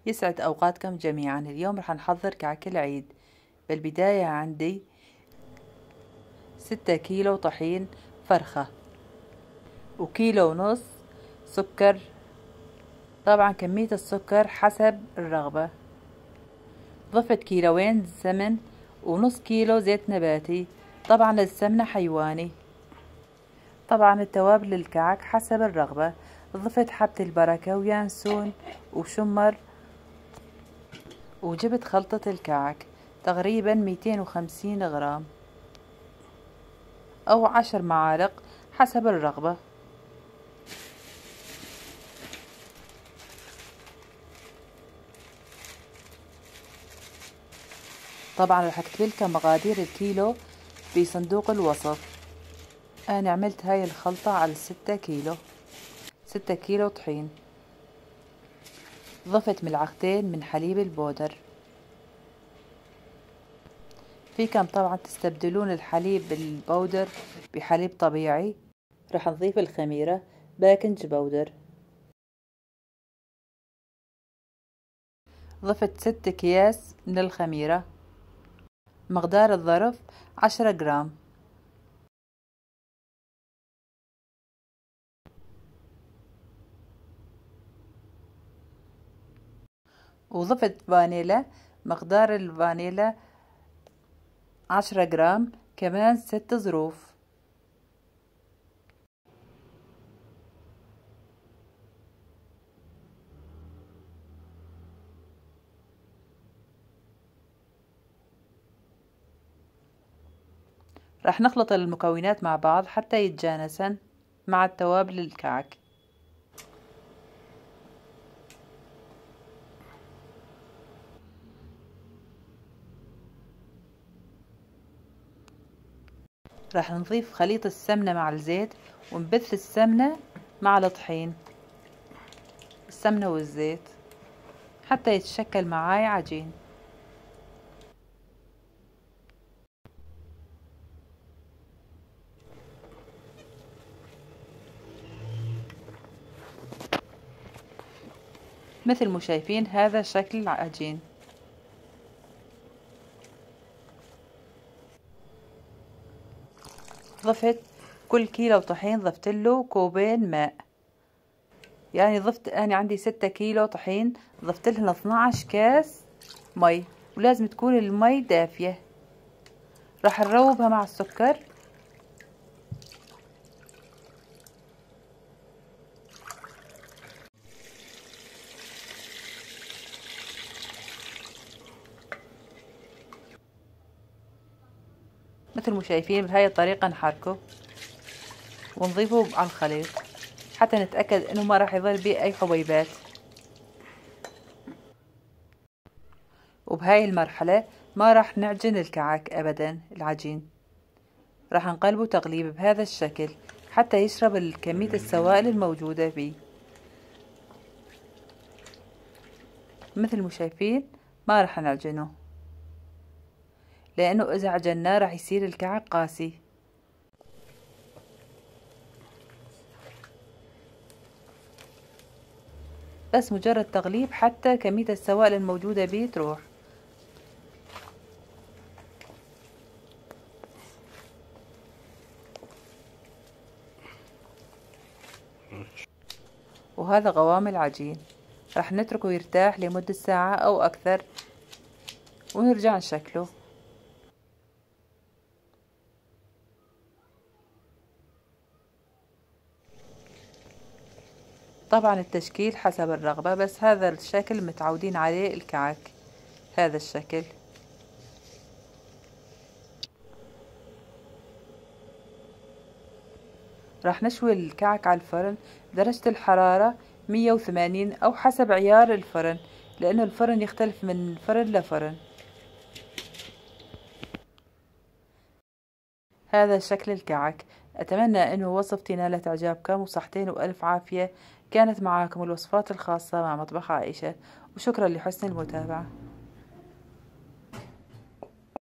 يسعد أوقاتكم جميعا. اليوم رح نحضر كعك العيد. بالبداية عندي 6 كيلو طحين فرخة وكيلو ونص سكر، طبعا كمية السكر حسب الرغبة. ضفت كيلوين سمن ونص كيلو زيت نباتي، طبعا السمنة حيواني. طبعا التوابل للكعك حسب الرغبة. ضفت حبة البركة ويانسون وشمر، وجبت خلطة الكعك تقريبا 250 غرام أو 10 معالق حسب الرغبة. طبعا رح اكتب لكم مقادير الكيلو في صندوق الوصف. أنا عملت هاي الخلطة على 6 كيلو طحين. ضفت ملعقتين من حليب البودر. فيكم طبعا تستبدلون الحليب البودر بحليب طبيعي. رح نضيف الخميرة باكنج بودر. ضفت 6 أكياس من الخميرة. مقدار الظرف 10 جرام. وضفت فانيلا، مقدار الفانيلا 10 جرام، كمان 6 ظروف. راح نخلط المكونات مع بعض حتى يتجانسن مع التوابل الكعك. راح نضيف خليط السمنة مع الزيت ونبث السمنة مع الطحين، السمنة والزيت، حتى يتشكل معاي عجين. مثل ما شايفين هذا شكل العجين. ضفت كل كيلو طحين ضفت له كوبين ماء، يعني ضفت أنا عندي 6 كيلو طحين، ضفت لهن 12 كاس مي، ولازم تكون المي دافية. راح نروبها مع السكر. مثل ما شايفين بهاي الطريقة نحركه ونضيفه على الخليط حتى نتأكد انه ما راح يظل بيه اي حبيبات. وبهاي المرحلة ما راح نعجن الكعك ابدا. العجين راح نقلبه تقليب بهذا الشكل حتى يشرب كمية السوائل الموجودة بيه. مثل ما شايفين ما راح نعجنه، لانه اذا عجناه راح يصير الكعك قاسي. بس مجرد تقليب حتى كمية السوائل الموجودة بيه تروح. وهذا قوام العجين. راح نتركه يرتاح لمدة ساعة أو أكثر ونرجع نشكله. طبعا التشكيل حسب الرغبة، بس هذا الشكل متعودين عليه الكعك، هذا الشكل. راح نشوي الكعك على الفرن درجة الحرارة 180 أو حسب عيار الفرن، لأنه الفرن يختلف من فرن لفرن. هذا شكل الكعك. أتمنى أنه وصفتي نالت إعجابكم، وصحتين وألف عافية. كانت معاكم الوصفات الخاصة مع مطبخ عائشة، وشكرا لحسن المتابعة.